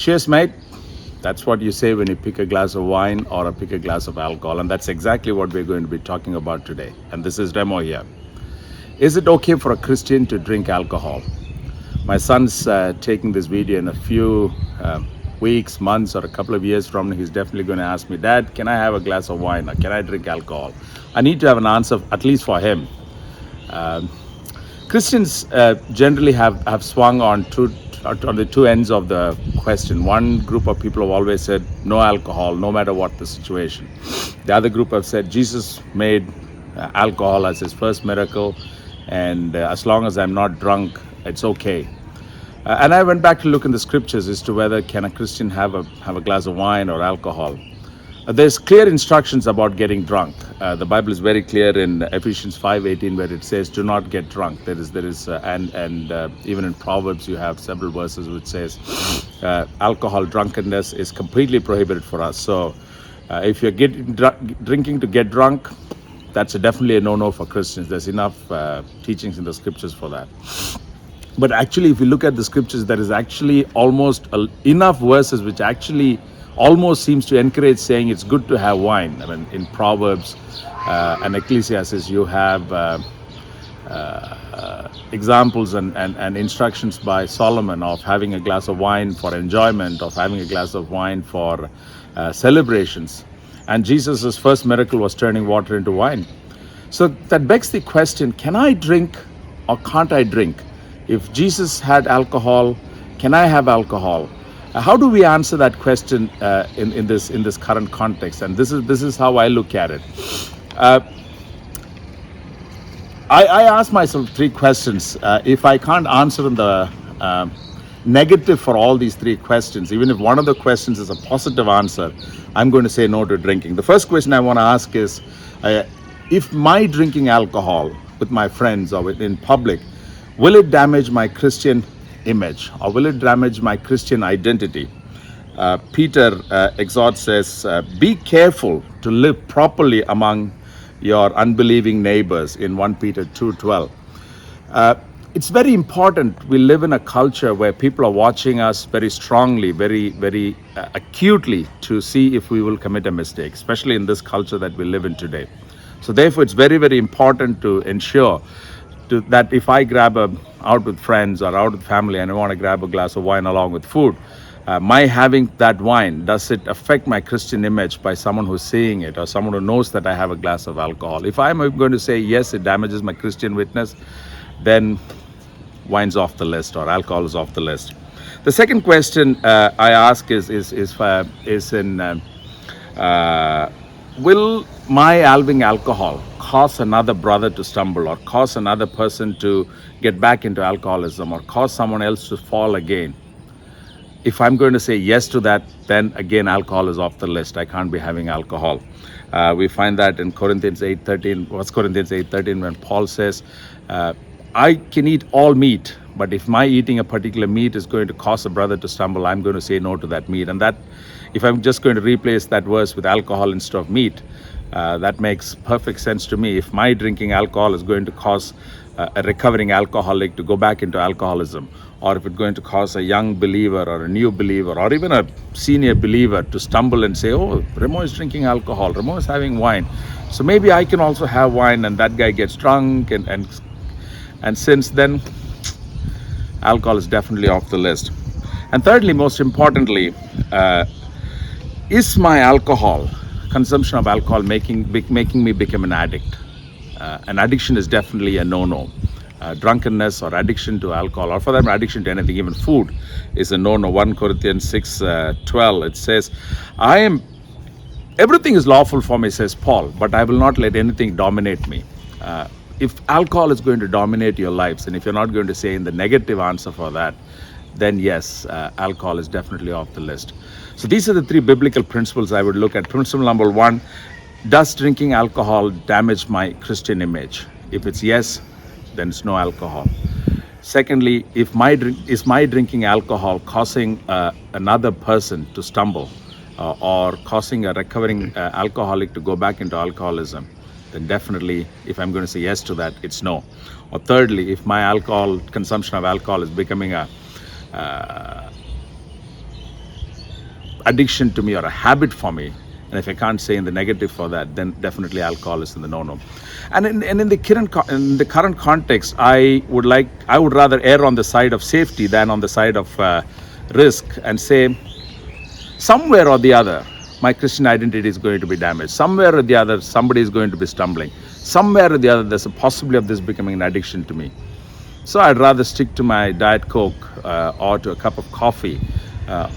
Cheers, mate. That's what you say when you pick a glass of wine or pick a glass of alcohol. And that's exactly what we're going to be talking about today. And this is Remo here. Is it okay for a Christian to drink alcohol? My son's taking this video in a few weeks, months, or a couple of years from now. He's definitely going to ask me, Dad, can I have a glass of wine or can I drink alcohol? I need to have an answer, at least for him. Christians generally have swung on the two ends of the question. One group of people have always said no alcohol, no matter what the situation. The other group have said Jesus made alcohol as his first miracle, and as long as I'm not drunk, it's okay. And I went back to look in the scriptures as to whether can a Christian have a glass of wine or alcohol. There's clear instructions about getting drunk. The Bible is very clear in Ephesians 5:18 where it says, "Do not get drunk." There is, and even in Proverbs you have several verses which says, alcohol drunkenness is completely prohibited for us. So, if you're drinking to get drunk, that's definitely a no-no for Christians. There's enough teachings in the scriptures for that. But actually, if you look at the scriptures, there is actually almost enough verses which actually almost seems to encourage saying it's good to have wine. I mean, in Proverbs and Ecclesiastes, you have examples and instructions by Solomon of having a glass of wine for enjoyment, of having a glass of wine for celebrations. And Jesus' first miracle was turning water into wine. So that begs the question, can I drink or can't I drink? If Jesus had alcohol, can I have alcohol? How do we answer that question in this current context? And this is how I look at it. I ask myself three questions. If I can't answer in the negative for all these three questions, even if one of the questions is a positive answer, I'm going to say no to drinking. The first question I want to ask is, if my drinking alcohol with my friends or in public, will it damage my Christian image or will it damage my Christian identity? Peter exhorts says, be careful to live properly among your unbelieving neighbors in 1 Peter 2:12. It's very important. We live in a culture where people are watching us very strongly, very acutely to see if we will commit a mistake, especially in this culture that we live in today. So therefore, it's very important to ensure that if I grab out with friends or out with family and I want to grab a glass of wine along with food, my having that wine, does it affect my Christian image by someone who's seeing it or someone who knows that I have a glass of alcohol? If I'm going to say yes, it damages my Christian witness, then wine's off the list or alcohol is off the list. The second question I ask is will my having alcohol cause another brother to stumble or cause another person to get back into alcoholism or cause someone else to fall again? If I'm going to say yes to that, then again, alcohol is off the list. I can't be having alcohol. We find that in Corinthians 8:13, what's Corinthians 8:13, when Paul says, I can eat all meat, but if my eating a particular meat is going to cause a brother to stumble, I'm going to say no to that meat. And that, if I'm just going to replace that verse with alcohol instead of meat, that makes perfect sense to me. If my drinking alcohol is going to cause a recovering alcoholic to go back into alcoholism, or if it's going to cause a young believer or a new believer or even a senior believer to stumble and say, oh, Remo is drinking alcohol, Remo is having wine, so maybe I can also have wine, and that guy gets drunk and since then, alcohol is definitely off the list. And thirdly, most importantly, is my consumption of alcohol making me become an addict? An addiction is definitely a no-no. Drunkenness or addiction to alcohol, or for that matter, addiction to anything, even food, is a no-no. 1 Corinthians 6:12, it says, everything is lawful for me, says Paul, but I will not let anything dominate me. If alcohol is going to dominate your lives, and if you're not going to say in the negative answer for that, then yes, alcohol is definitely off the list. So these are the three biblical principles I would look at. Principle number one, does drinking alcohol damage my Christian image? If it's yes, then it's no alcohol. Secondly, is my drinking alcohol causing another person to stumble or causing a recovering alcoholic to go back into alcoholism? Then definitely, if I'm going to say yes to that, it's no. Or thirdly, if my consumption of alcohol is becoming addiction to me or a habit for me, and if I can't say in the negative for that, then definitely alcohol is in the no-no. And in the current context, I would rather err on the side of safety than on the side of risk, and say somewhere or the other, my Christian identity is going to be damaged. Somewhere or the other, somebody is going to be stumbling. Somewhere or the other, there's a possibility of this becoming an addiction to me. So I'd rather stick to my Diet Coke or to a cup of coffee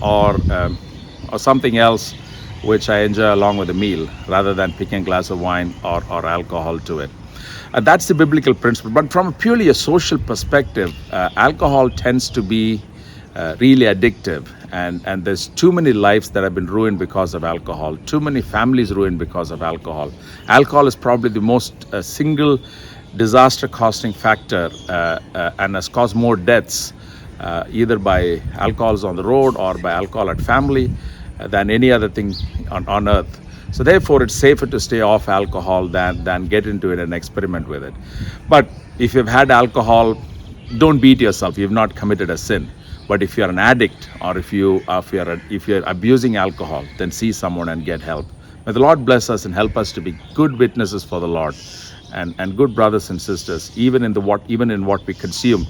or something else which I enjoy along with a meal, rather than picking a glass of wine or alcohol to it. That's the biblical principle. But from purely a social perspective, alcohol tends to be really addictive, and there's too many lives that have been ruined because of alcohol, too many families ruined because of alcohol. Alcohol is probably the most single disaster causing factor, and has caused more deaths either by alcohols on the road or by alcohol at family than any other thing on earth. So therefore, it's safer to stay off alcohol than get into it and experiment with it. But if you've had alcohol, don't beat yourself. You've not committed a sin. But if you're an addict, or if you're abusing alcohol, then see someone and get help. May the Lord bless us and help us to be good witnesses for the Lord, and good brothers and sisters, even in what we consume.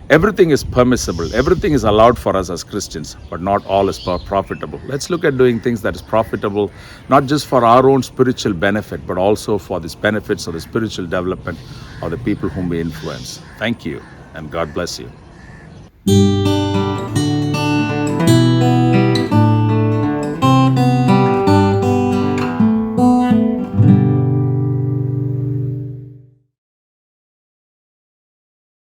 Everything is permissible. Everything is allowed for us as Christians, but not all is profitable. Let's look at doing things that is profitable, not just for our own spiritual benefit, but also for the benefits of the spiritual development of the people whom we influence. Thank you, and God bless you.